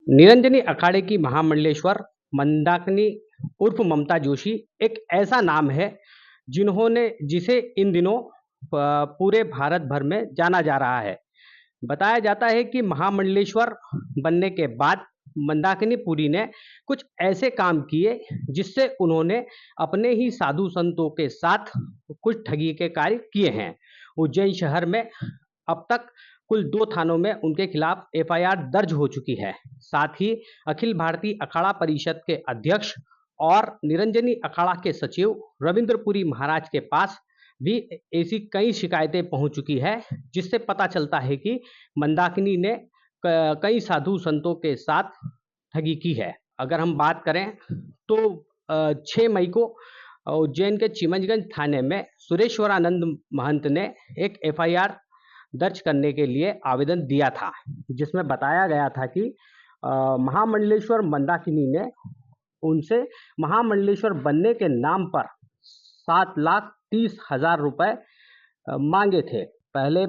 निरंजनी अखाड़े की महामंडलेश्वर मंदाकिनी उर्फ ममता जोशी एक ऐसा नाम है जिसे इन दिनों पूरे भारत भर में जाना जा रहा है। बताया जाता है कि महामंडलेश्वर बनने के बाद मंदाकिनी पुरी ने कुछ ऐसे काम किए जिससे उन्होंने अपने ही साधु संतों के साथ कुछ ठगी के कार्य किए हैं। उज्जैन शहर में अब तक कुल 2 थानों में उनके खिलाफ एफआईआर दर्ज हो चुकी है। साथ ही अखिल भारतीय अखाड़ा परिषद के अध्यक्ष और निरंजनी अखाड़ा के सचिव रविंद्रपुरी महाराज के पास भी ऐसी कई शिकायतें पहुंच चुकी है, जिससे पता चलता है कि मंदाकिनी ने कई साधु संतों के साथ ठगी की है। अगर हम बात करें तो 6 मई को उज्जैन के चिमनगंज थाने में सुरेश्वरानंद महंत ने एक एफआईआर दर्ज करने के लिए आवेदन दिया था, जिसमें बताया गया था कि महामंडलेश्वर मंदाकिनी ने उनसे महामंडलेश्वर बनने के नाम पर 7,30,000 रुपए मांगे थे। पहले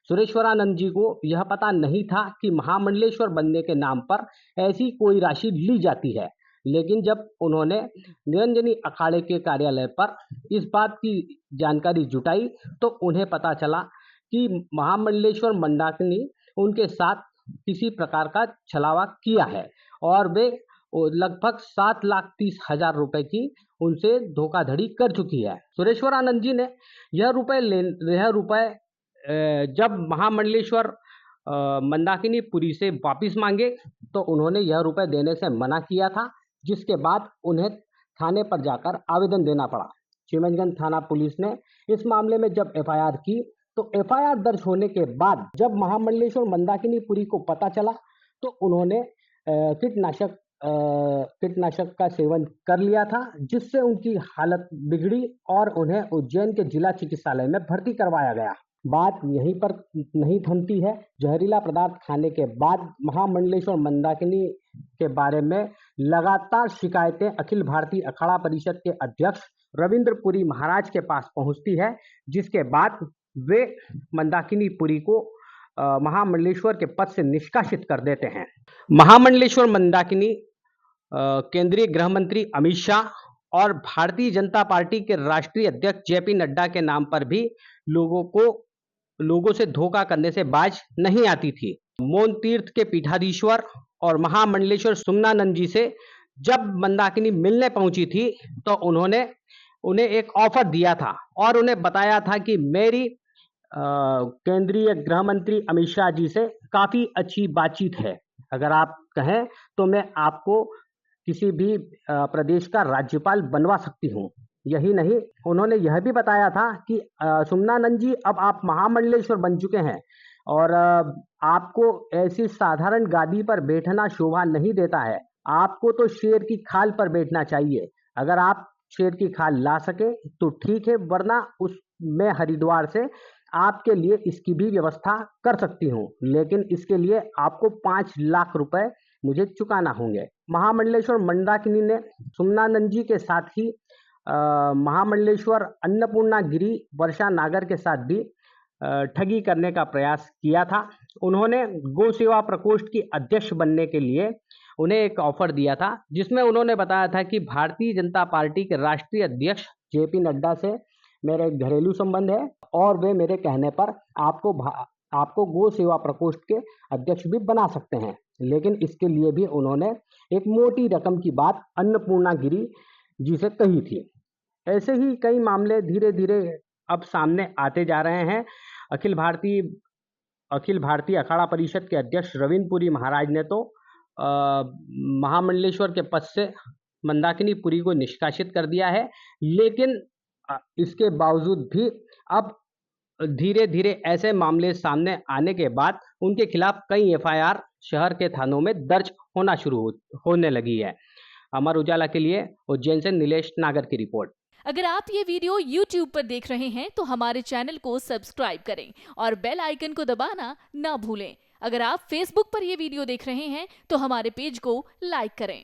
सुरेश्वरानंद जी को यह पता नहीं था कि महामंडलेश्वर बनने के नाम पर ऐसी कोई राशि ली जाती है, लेकिन जब उन्होंने निरंजनी अखाड़े के कार्यालय पर इस बात की जानकारी जुटाई तो उन्हें पता चला कि महामंडलेश्वर मंदाकिनी उनके साथ किसी प्रकार का छलावा किया है और वे लगभग 7,30,000 रुपए की उनसे धोखाधड़ी कर चुकी है। सुरेश्वरानंद जी ने यह रुपए जब महामंडलेश्वर मंदाकिनी पुरी से वापिस मांगे तो उन्होंने यह रुपए देने से मना किया था, जिसके बाद उन्हें थाने पर जाकर आवेदन देना पड़ा। चिमनगंज थाना पुलिस ने इस मामले में जब एफआईआर की तो एफआईआर दर्ज होने के बाद जब महामंडलेश्वर मंदाकिनी पुरी को पता चला तो उन्होंने कीटनाशक का सेवन कर लिया था, जिससे उनकी हालत बिगड़ी और उन्हें उज्जैन के जिला चिकित्सालय में भर्ती करवाया गया। बात यहीं पर नहीं थमती है। जहरीला पदार्थ खाने के बाद महामंडलेश्वर मंदाकिनी के बारे में लगातार शिकायतें अखिल भारतीय अखाड़ा परिषद के अध्यक्ष रविंद्रपुरी महाराज के पास पहुंचती है, जिसके बाद वे मंदाकिनी पुरी को महामंडलेश्वर के पद से निष्कासित कर देते हैं। महामंडलेश्वर मंदाकिनी केंद्रीय गृह मंत्री अमित शाह और भारतीय जनता पार्टी के राष्ट्रीय अध्यक्ष जेपी नड्डा के नाम पर भी लोगों से धोखा करने से बाज नहीं आती थी। मौन तीर्थ के पीठाधीश्वर और महामंडलेश्वर सुमनानंद जी से जब मंदाकिनी मिलने पहुंची थी तो उन्होंने उन्हें एक ऑफर दिया था और उन्हें बताया था कि मेरी केंद्रीय गृह मंत्री अमित शाह जी से काफी अच्छी बातचीत है। अगर आप कहें तो मैं आपको किसी भी प्रदेश का राज्यपाल बनवा सकती हूँ। यही नहीं, उन्होंने यह भी बताया था कि सुमनानंद जी अब आप महामंडलेश्वर बन चुके हैं और आपको ऐसी साधारण गादी पर बैठना शोभा नहीं देता है, आपको तो शेर की खाल पर बैठना चाहिए। अगर आप शेर की खाल ला सके तो ठीक है, वरना मैं हरिद्वार से आपके लिए इसकी भी व्यवस्था कर सकती हूँ, लेकिन इसके लिए आपको 5 लाख रुपए मुझे चुकाना होंगे। महामंडलेश्वर मंदाकिनी ने सुमनानंद जी के साथ ही महामंडलेश्वर अन्नपूर्णा गिरी वर्षा नागर के साथ भी ठगी करने का प्रयास किया था। उन्होंने गौ सेवा प्रकोष्ठ की अध्यक्ष बनने के लिए उन्हें एक ऑफर दिया था, जिसमें उन्होंने बताया था कि भारतीय जनता पार्टी के राष्ट्रीय अध्यक्ष जेपी नड्डा से मेरे घरेलू संबंध है और वे मेरे कहने पर आपको गौ सेवा प्रकोष्ठ के अध्यक्ष भी बना सकते हैं। लेकिन इसके लिए भी उन्होंने एक मोटी रकम की बात अन्नपूर्णा गिरी जी से कही थी। ऐसे ही कई मामले धीरे धीरे अब सामने आते जा रहे हैं। अखिल भारतीय अखाड़ा परिषद के अध्यक्ष रविंद्रपुरी महाराज ने तो महामंडलेश्वर के पद से मंदाकिनी पुरी को निष्कासित कर दिया है, लेकिन इसके बावजूद भी अब धीरे धीरे ऐसे मामले सामने आने के बाद उनके खिलाफ कई एफआईआर शहर के थानों में दर्ज होने लगी है। अमर उजाला के लिए उज्जैन से नीलेश नागर की रिपोर्ट। अगर आप ये वीडियो YouTube पर देख रहे हैं तो हमारे चैनल को सब्सक्राइब करें और बेल आइकन को दबाना ना भूलें। अगर आप Facebook पर ये वीडियो देख रहे हैं तो हमारे पेज को लाइक करें।